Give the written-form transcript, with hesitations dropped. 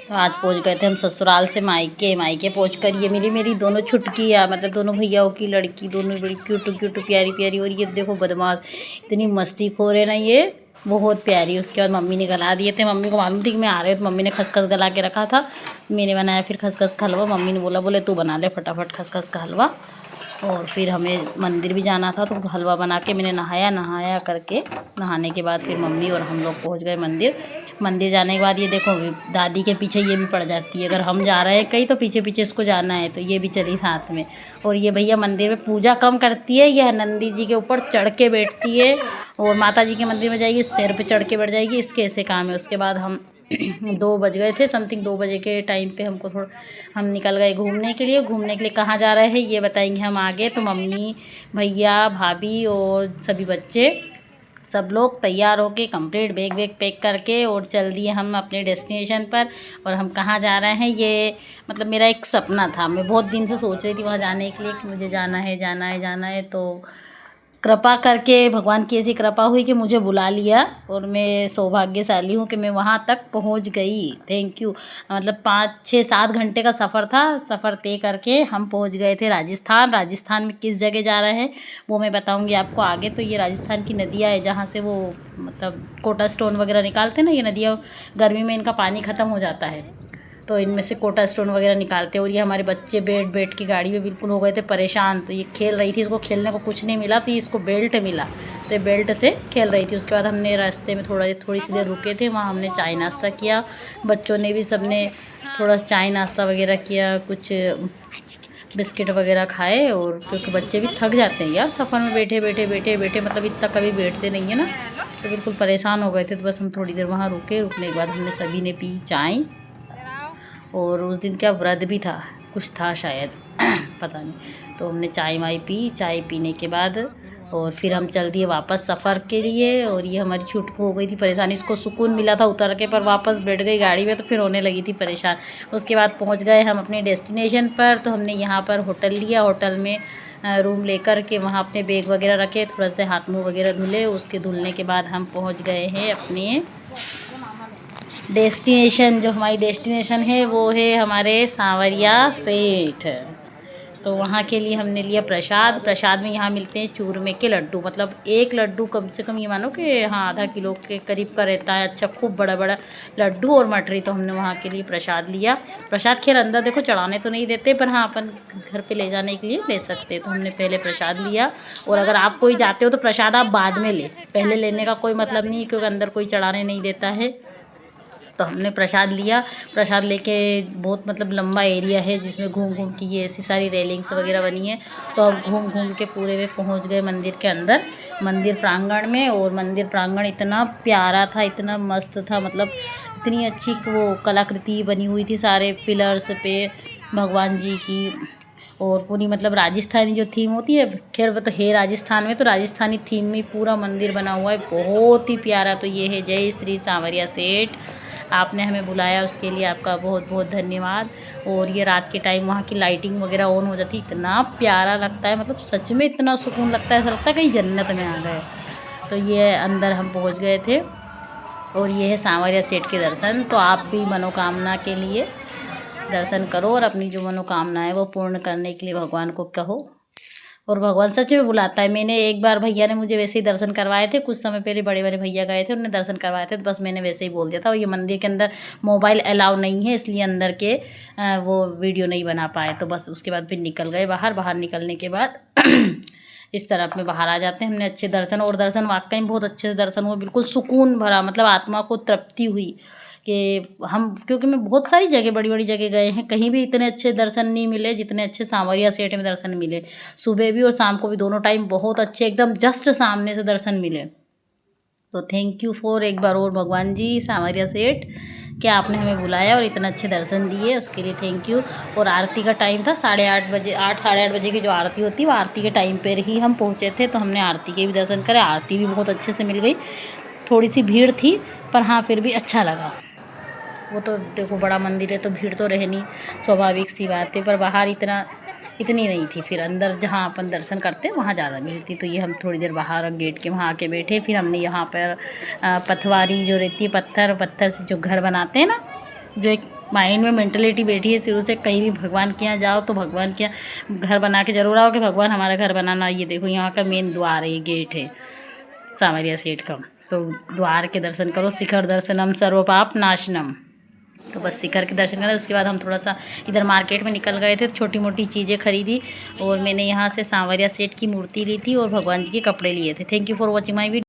तो आज पहुंच गए थे हम ससुराल से मायके। मायके पहुंच कर ये मिली मेरी दोनों छुटकियाँ, मतलब दोनों भैयाओं की लड़की, दोनों बड़ी क्यूट क्यूट प्यारी प्यारी। और ये देखो बदमाश, इतनी मस्ती खोर है ना ये, बहुत प्यारी। उसके बाद मम्मी ने गला दिए थे, मम्मी को मालूम थी कि मैं आ रही हूँ, तो मम्मी ने खसखस गला के रखा था। मैंने बनाया फिर खसखस का हलवा। मम्मी ने बोला बोले तू बना ले फटाफट खसखस का हलवा। और फिर हमें मंदिर भी जाना था, तो हलवा बना के मैंने नहाया करके, नहाने के बाद फिर मम्मी और हम लोग पहुंच गए मंदिर। मंदिर जाने के बाद ये देखो दादी के पीछे ये भी पड़ जाती है, अगर हम जा रहे हैं कहीं तो पीछे पीछे इसको जाना है, तो ये भी चली साथ में। और ये भैया मंदिर में पूजा कम करती है, यह नंदी जी के ऊपर चढ़ के बैठती है, और माता जी के मंदिर में जाएगी सिर पे चढ़ के बैठ जाएगी। इसके ऐसे काम है। उसके बाद हम 2 बज गए थे समथिंग, 2 बजे के टाइम पे हमको थोड़ा, हम निकल गए घूमने के लिए। घूमने के लिए कहाँ जा रहे हैं ये बताएंगे हम आगे। तो मम्मी, भैया, भाभी और सभी बच्चे सब लोग तैयार होके कंप्लीट बैग वैग पैक करके और चल दिए हम अपने डेस्टिनेशन पर। और हम कहाँ जा रहे हैं ये, मतलब मेरा एक सपना था, मैं बहुत दिन से सोच रही थी वहाँ जाने के लिए कि मुझे जाना है जाना है जाना है। तो कृपा करके भगवान की ऐसी कृपा हुई कि मुझे बुला लिया, और मैं सौभाग्यशाली हूँ कि मैं वहाँ तक पहुँच गई। Thank you. मतलब 5-6-7 घंटे का सफ़र था। सफ़र तय करके हम पहुँच गए थे राजस्थान। राजस्थान में किस जगह जा रहे हैं वो मैं बताऊँगी आपको आगे। तो ये राजस्थान की नदियाँ है जहाँ से वो मतलब कोटा स्टोन वगैरह निकालते हैं ना, ये नदियाँ गर्मी में इनका पानी ख़त्म हो जाता है, तो इनमें से कोटा स्टोन वगैरह निकालते हैं। और ये हमारे बच्चे बैठ बैठ के गाड़ी में बिल्कुल हो गए थे परेशान। तो ये खेल रही थी, इसको खेलने को कुछ नहीं मिला, तो ये इसको बेल्ट मिला, तो ये बेल्ट से खेल रही थी। उसके बाद हमने रास्ते में थोड़ी सी देर रुके थे, वहाँ हमने चाय नाश्ता किया। बच्चों ने भी सबने थोड़ा चाय नाश्ता वगैरह किया, कुछ बिस्किट वगैरह खाए। और क्योंकि बच्चे भी थक जाते हैं यार सफ़र में बैठे, मतलब इतना कभी बैठते नहीं है ना, तो बिल्कुल परेशान हो गए थे। तो बस हम थोड़ी देर वहाँ रुके। रुकने के बाद हमने सभी ने पी चाय। और उस दिन क्या व्रत भी था, कुछ था शायद पता नहीं। तो हमने चाय वाय पी। चाय पीने के बाद और फिर हम चल दिए वापस सफ़र के लिए। और ये हमारी छुटकू हो गई थी परेशानी, इसको सुकून मिला था उतर के, पर वापस बैठ गई गाड़ी में तो फिर होने लगी थी परेशान। उसके बाद पहुंच गए हम अपने डेस्टिनेशन पर। तो हमने यहाँ पर होटल लिया, होटल में रूम लेकर के वहाँ अपने बैग वगैरह रखे, थोड़ा से हाथ मुँह वगैरह धुले। उसके धुलने के बाद हम पहुँच गए हैं अपने डेस्टिनेशन। जो हमारी डेस्टिनेशन है वो है हमारे सांवरिया सेठ। तो वहाँ के लिए हमने लिया प्रसाद। प्रसाद में यहाँ मिलते हैं चूरमे के लड्डू, मतलब एक लड्डू कम से कम ये मानो कि हाँ आधा किलो के करीब का रहता है। अच्छा खूब बड़ा बड़ा लड्डू और मठरी। तो हमने वहाँ के लिए प्रसाद लिया। प्रसाद खैर अंदर देखो चढ़ाने तो नहीं देते, पर हाँ अपन घर पे ले जाने के लिए ले सकते। तो हमने पहले प्रसाद लिया। और अगर आप कोई जाते हो तो प्रसाद आप बाद में ले, पहले लेने का कोई मतलब नहीं, क्योंकि अंदर कोई चढ़ाने नहीं देता है। तो हमने प्रसाद लिया। प्रसाद लेके बहुत मतलब लंबा एरिया है जिसमें घूम घूम के ये ऐसी सारी रेलिंग्स वगैरह बनी है। तो अब घूम घूम के पूरे में पहुंच गए मंदिर के अंदर, मंदिर प्रांगण में। और मंदिर प्रांगण इतना प्यारा था, इतना मस्त था, मतलब इतनी अच्छी वो कलाकृति बनी हुई थी सारे पिलर्स पे भगवान जी की। और पूरी मतलब राजस्थानी जो थीम होती है, खैर वो तो है राजस्थान में, तो राजस्थानी थीम में पूरा मंदिर बना हुआ है, बहुत ही प्यारा। तो ये है जय श्री सांवरिया सेठ। आपने हमें बुलाया उसके लिए आपका बहुत बहुत धन्यवाद। और ये रात के टाइम वहाँ की लाइटिंग वगैरह ऑन हो जाती, इतना प्यारा लगता है, मतलब सच में इतना सुकून लगता है, ऐसा लगता है कहीं जन्नत में आ गए। तो ये अंदर हम पहुँच गए थे। और ये है सांवरिया सेठ के दर्शन। तो आप भी मनोकामना के लिए दर्शन करो और अपनी जो मनोकामना है वो पूर्ण करने के लिए भगवान को कहो, और भगवान सच में बुलाता है। मैंने एक बार भैया ने मुझे वैसे ही दर्शन करवाए थे, कुछ समय पहले बड़े बड़े भैया गए थे, उन्होंने दर्शन करवाए थे, तो बस मैंने वैसे ही बोल दिया था। और ये मंदिर के अंदर मोबाइल अलाउ नहीं है, इसलिए अंदर के वो वीडियो नहीं बना पाए। तो बस उसके बाद फिर निकल गए बाहर। बाहर निकलने के बाद इस तरफ में बाहर आ जाते हैं। हमने अच्छे दर्शन, और दर्शन वाकई में बहुत अच्छे से दर्शन हुआ, बिल्कुल सुकून भरा, मतलब आत्मा को तृप्ति हुई कि हम, क्योंकि मैं बहुत सारी जगह बड़ी बड़ी जगह गए हैं, कहीं भी इतने अच्छे दर्शन नहीं मिले जितने अच्छे सांवरिया सेठ में दर्शन मिले। सुबह भी और शाम को भी दोनों टाइम बहुत अच्छे, एकदम जस्ट सामने से दर्शन मिले। तो थैंक यू फॉर एक बार और भगवान जी सांवरिया सेठ कि आपने हमें बुलाया और इतना अच्छे दर्शन दिए, उसके लिए थैंक यू। और आरती का टाइम था 8:30 बजे, 8-8:30 की जो आरती होती है वो आरती के टाइम पर ही हम पहुँचे थे। तो हमने आरती के भी दर्शन करे, आरती भी बहुत अच्छे से मिल गई। थोड़ी सी भीड़ थी पर हाँ फिर भी अच्छा लगा। वो तो देखो बड़ा मंदिर है तो भीड़ तो रहनी स्वाभाविक सी बात है, पर बाहर इतनी नहीं थी। फिर अंदर जहाँ अपन दर्शन करते हैं वहाँ ज़्यादा भीड़ थी। तो ये हम थोड़ी देर बाहर गेट के वहाँ आके बैठे। फिर हमने यहाँ पर पथवारी जो रहती है, पत्थर से जो घर बनाते हैं ना, जो एक माइंड में मेंटलिटी बैठी है शुरू से, कहीं भी भगवान के यहाँ जाओ तो भगवान के यहाँ घर बना के जरूर आओ कि भगवान हमारा घर बनाना। ये देखो यहाँ का मेन द्वार है, ये गेट है सांवरिया सेठ का। तो द्वार के दर्शन करो। शिखर दर्शनम सर्व पाप नाशनम। तो बस शिखर के दर्शन करें। उसके बाद हम थोड़ा सा इधर मार्केट में निकल गए थे, छोटी मोटी चीज़ें खरीदी और मैंने यहाँ से सांवरिया सेठ की मूर्ति ली थी और भगवान जी के कपड़े लिए थे। Thank you for watching my video.